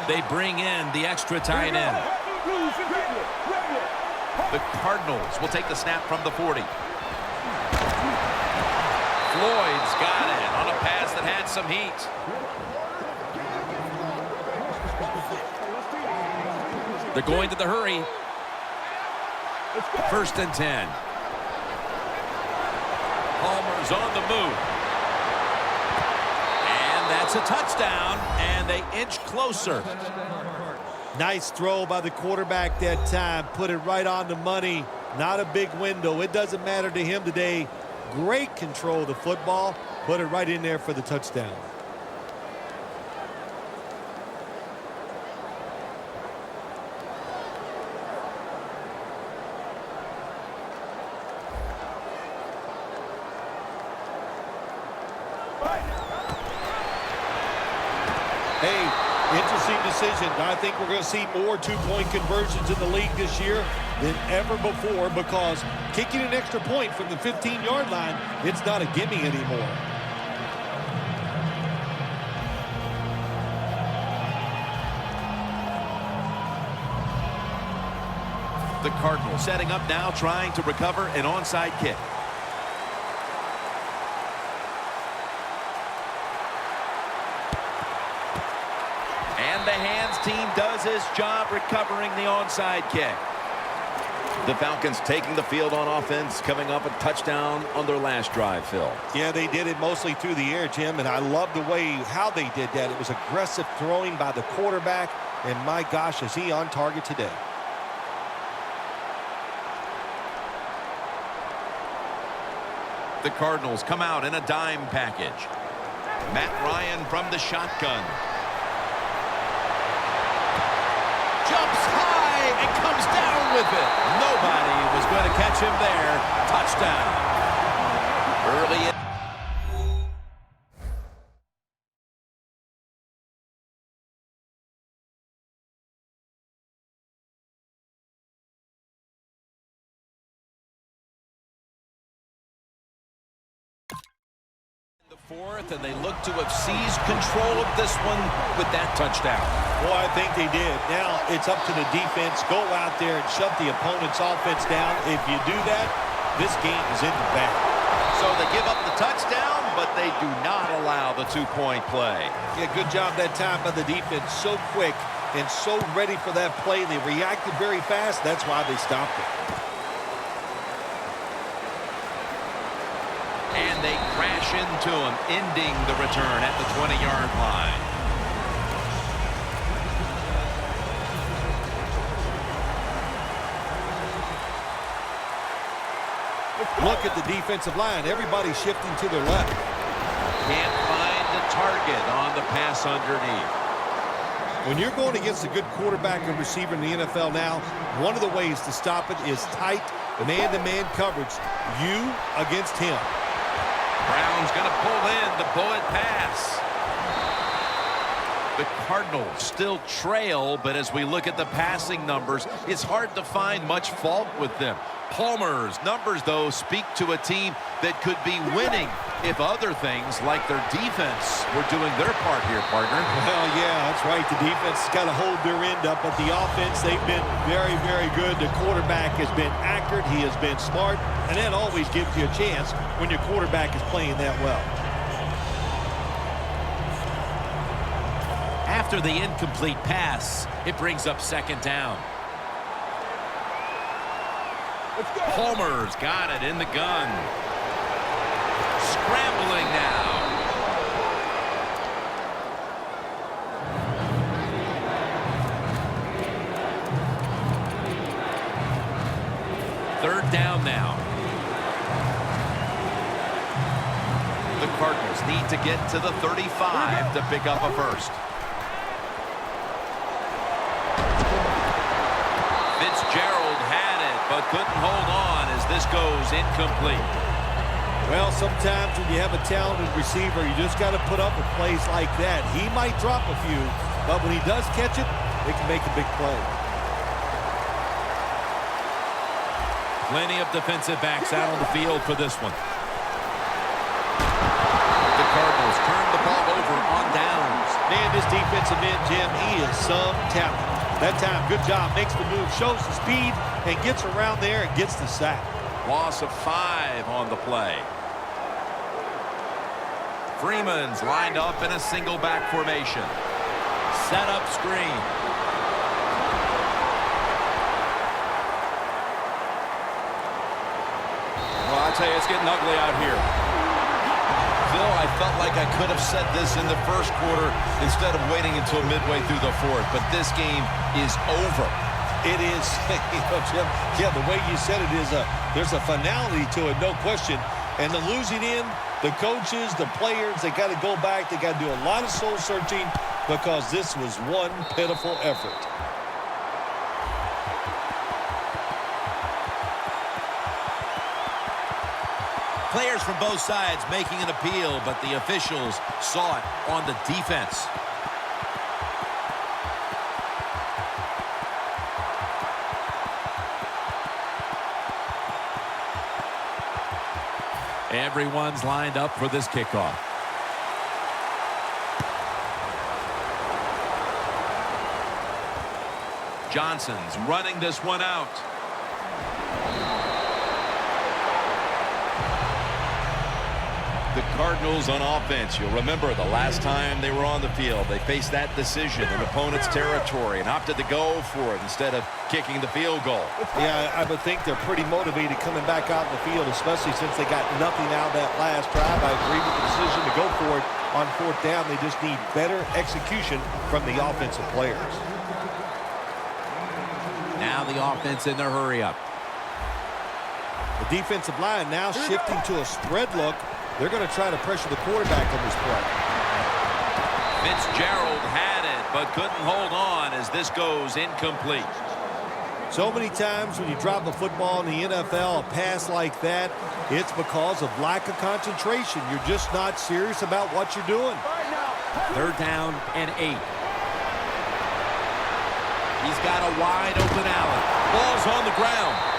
They bring in the extra tight end. The Cardinals will take the snap from the 40. Floyd's got it on a pass that had some heat. They're going to the hurry. 1st and 10. Palmer's on the move. And that's a touchdown, and they inch closer. Nice throw by the quarterback that time. Put it right on the money. Not a big window. It doesn't matter to him today. Great control of the football. Put it right in there for the touchdown. Hey, interesting decision. I think we're going to see more two-point conversions in the league this year than ever before, because kicking an extra point from the 15-yard line, it's not a gimme anymore. The Cardinals setting up now, trying to recover an onside kick. And the hands team does his job recovering the onside kick. The Falcons taking the field on offense, coming up a touchdown on their last drive, Phil. Yeah, they did it mostly through the air, Jim, and I love the way how they did that. It was aggressive throwing by the quarterback, and my gosh, is he on target today. The Cardinals come out in a dime package. Matt Ryan from the shotgun. Jumps high and comes down with it. Nobody was going to catch him there. Touchdown. Early in. Fourth, and they look to have seized control of this one with that touchdown. Well, I think they did. Now it's up to the defense. Go out there and shut the opponent's offense down. If you do that, this game is in the bag. So they give up the touchdown, but they do not allow the two-point play. Yeah, good job that time by the defense. So quick and so ready for that play. They reacted very fast. That's why they stopped it. And they crash into him, ending the return at the 20-yard line. Look at the defensive line. Everybody shifting to their left. Can't find the target on the pass underneath. When you're going against a good quarterback and receiver in the NFL now, one of the ways to stop it is tight man-to-man coverage. You against him. Brown's going to pull in the bullet pass. The Cardinals still trail, but as we look at the passing numbers, it's hard to find much fault with them. Palmer's numbers, though, speak to a team that could be winning if other things like their defense were doing their part here, partner. Well, yeah, that's right. The defense has got to hold their end up, but the offense, they've been very, very good. The quarterback has been accurate. He has been smart, and that always gives you a chance when your quarterback is playing that well. After the incomplete pass, it brings up 2nd down. Palmer's got it in the gun. Scrambling now. Third down now. The Cardinals need to get to the 35 to pick up a first. Fitzgerald had it, but couldn't hold on as this goes incomplete. Well, sometimes when you have a talented receiver, you just got to put up with plays like that. He might drop a few, but when he does catch it, it can make a big play. Plenty of defensive backs out on the field for this one. The Cardinals turn the ball over on downs. And this defensive end, Jim, he is some talent. That time, good job, makes the move, shows the speed, and gets around there and gets the sack. Loss of 5 on the play. Freeman's lined up in a single back formation. Set up screen. Well, I tell you, it's getting ugly out here. Phil, I felt like I could have said this in the first quarter instead of waiting until midway through the fourth, but this game is over. It is, Jim, yeah, the way you said it is, there's a finality to it, no question. And the losing end, the coaches, the players, they got to go back. They got to do a lot of soul searching because this was one pitiful effort. Players from both sides making an appeal, but the officials saw it on the defense. Everyone's lined up for this kickoff. Johnson's running this one out. The Cardinals on offense, you'll remember the last time they were on the field, they faced that decision in opponent's territory and opted to go for it instead of kicking the field goal. Yeah, I would think they're pretty motivated coming back out in the field, especially since they got nothing out of that last drive. I agree with the decision to go for it on fourth down. They just need better execution from the offensive players. Now the offense in their hurry up. The defensive line now shifting to a spread look. They're going to try to pressure the quarterback on this play. Fitzgerald had it, but couldn't hold on as this goes incomplete. So many times when you drop a football in the NFL, a pass like that, it's because of lack of concentration. You're just not serious about what you're doing. 3rd down and 8. He's got a wide open Allen. Ball's on the ground.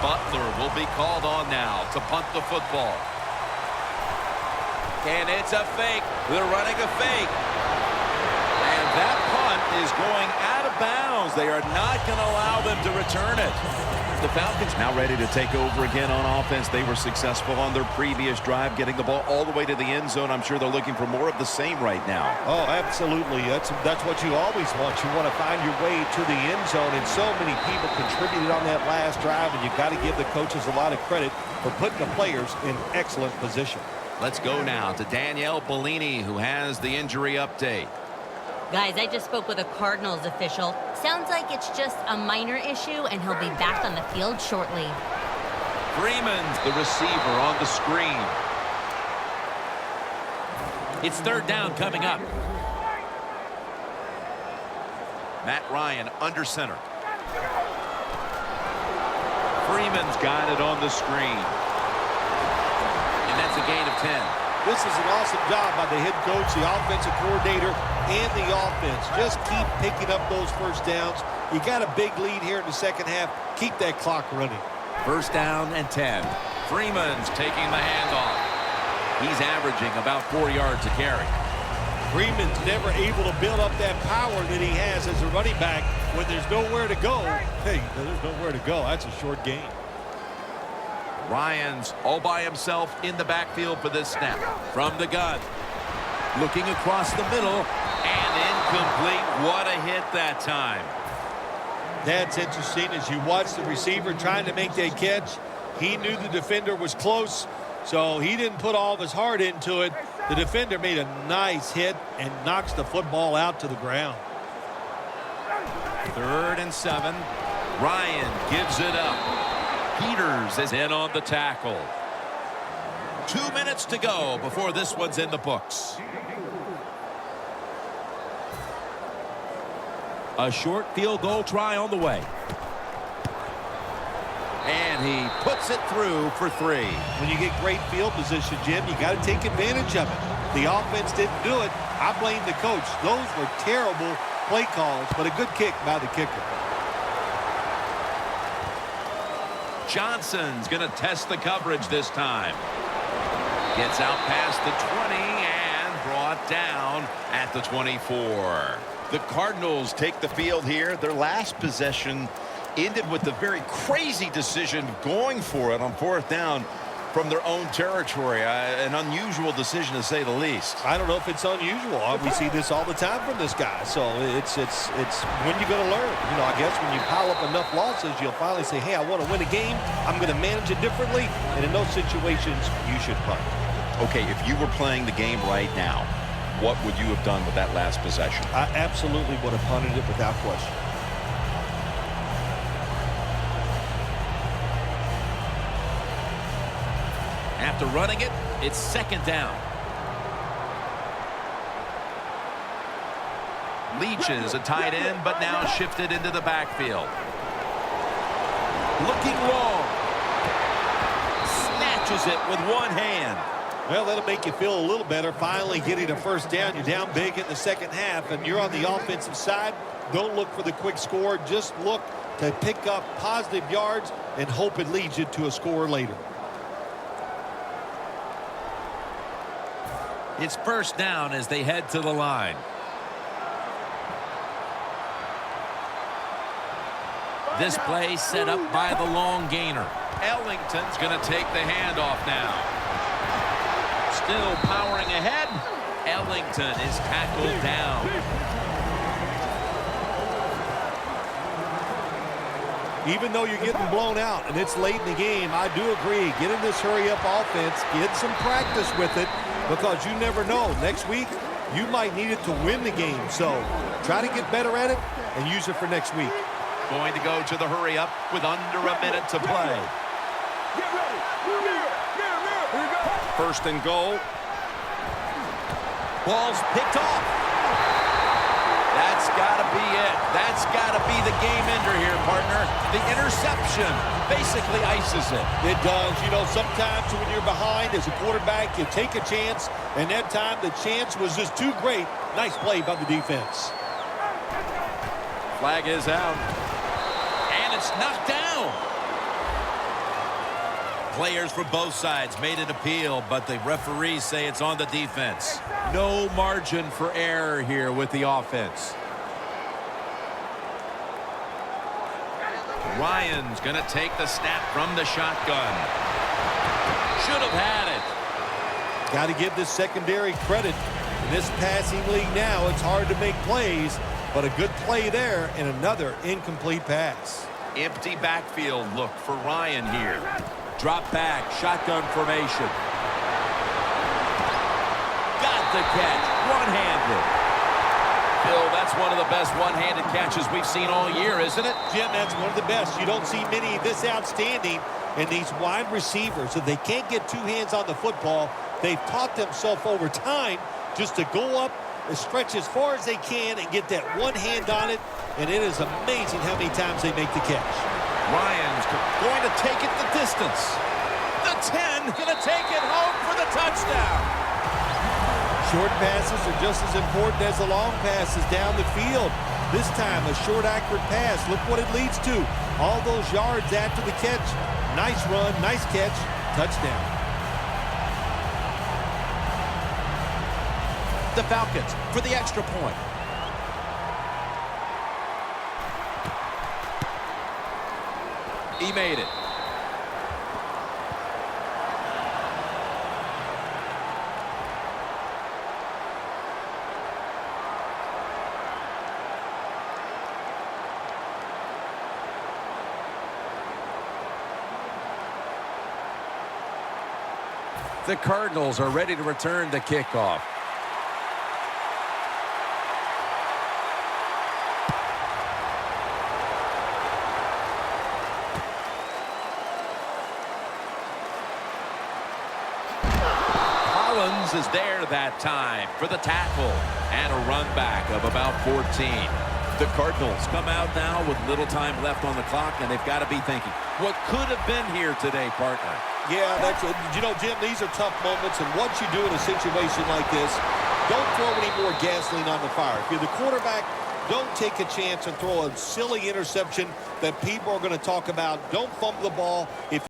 Butler will be called on now to punt the football. And it's a fake. They're running a fake. And that punt is going out of bounds. They are not going to allow them to return it. The Falcons now ready to take over again on offense. They were successful on their previous drive, getting the ball all the way to the end zone. I'm sure they're looking for more of the same right now. Oh, absolutely. That's what you always want. You want to find your way to the end zone, and so many people contributed on that last drive, and you've got to give the coaches a lot of credit for putting the players in excellent position. Let's go now to Danielle Bellini, who has the injury update. Guys, I just spoke with a Cardinals official. Sounds like it's just a minor issue, and he'll be back on the field shortly. Freeman's the receiver on the screen. It's 3rd down coming up. Matt Ryan under center. Freeman's got it on the screen. And that's a gain of 10. This is an awesome job by the head coach, the offensive coordinator, and the offense. Just keep picking up those first downs. You got a big lead here in the second half. Keep that clock running. 1st down and 10. Freeman's taking the handoff. He's averaging about 4 yards a carry. Freeman's never able to build up that power that he has as a running back when there's nowhere to go. Hey, there's nowhere to go. That's a short game. Ryan's all by himself in the backfield for this snap. From the gun. Looking across the middle. And incomplete. What a hit that time. That's interesting. As you watch the receiver trying to make that catch, he knew the defender was close, so he didn't put all of his heart into it. The defender made a nice hit and knocks the football out to the ground. 3rd and 7. Ryan gives it up. Peters is in on the tackle. 2 minutes to go before this one's in the books. A short field goal try on the way. And he puts it through for 3. When you get great field position, Jim, you got to take advantage of it. The offense didn't do it. I blame the coach. Those were terrible play calls, but a good kick by the kicker. Johnson's going to test the coverage this time. Gets out past the 20 and brought down at the 24. The Cardinals take the field here. Their last possession ended with a very crazy decision going for it on 4th down from their own territory. An unusual decision, to say the least. I don't know if it's unusual. We see this all the time from this guy. So it's when you're going to learn. You know, I guess when you pile up enough losses, you'll finally say, hey, I want to win a game. I'm going to manage it differently. And in those situations, you should punt. Okay, if you were playing the game right now, what would you have done with that last possession? I absolutely would have punted it without question. After running it, it's 2nd down. Leach is a tight end, but now shifted into the backfield. Looking long. Snatches it with one hand. Well, that'll make you feel a little better. Finally getting a 1st down. You're down big in the 2nd half, and you're on the offensive side. Don't look for the quick score. Just look to pick up positive yards and hope it leads you to a score later. It's 1st down as they head to the line. This play set up by the long gainer. Ellington's going to take the handoff now. Still powering ahead. Ellington is tackled down. Even though you're getting blown out and it's late in the game, I do agree. Get in this hurry-up offense. Get some practice with it, because you never know. Next week, you might need it to win the game. So try to get better at it and use it for next week. Going to go to the hurry-up with under a minute to play. 1st and goal. Ball's picked off. That's got to be it. That's got to be the game ender here, partner. The interception basically ices it. It does. You know, sometimes when you're behind as a quarterback, you take a chance, and that time the chance was just too great. Nice play by the defense. Flag is out. And it's knocked down. Players for both sides made an appeal, but the referees say it's on the defense. No margin for error here with the offense. Ryan's going to take the snap from the shotgun. Should have had it. Got to give this secondary credit. In this passing league now, it's hard to make plays, but a good play there and another incomplete pass. Empty backfield look for Ryan here. Drop back, shotgun formation. Got the catch, one-handed. Phil, that's one of the best one-handed catches we've seen all year, isn't it? Jim, that's one of the best. You don't see many this outstanding. And these wide receivers, if they can't get two hands on the football, they've taught themselves over time just to go up and stretch as far as they can and get that one hand on it. And it is amazing how many times they make the catch. Ryan's going to take it the distance. The 10 going to take it home for the touchdown. Short passes are just as important as the long passes down the field. This time, a short, accurate pass. Look what it leads to. All those yards after the catch. Nice run, nice catch, touchdown. The Falcons for the extra point. He made it. The Cardinals are ready to return the kickoff. Collins is there that time for the tackle and a run back of about 14. The Cardinals come out now with little time left on the clock, and they've got to be thinking, what could have been here today, partner? Yeah, that's it. You know, Jim, these are tough moments, and what you do in a situation like this, don't throw any more gasoline on the fire. If you're the quarterback, Don't take a chance and throw a silly interception that people are going to talk about. Don't fumble the ball. If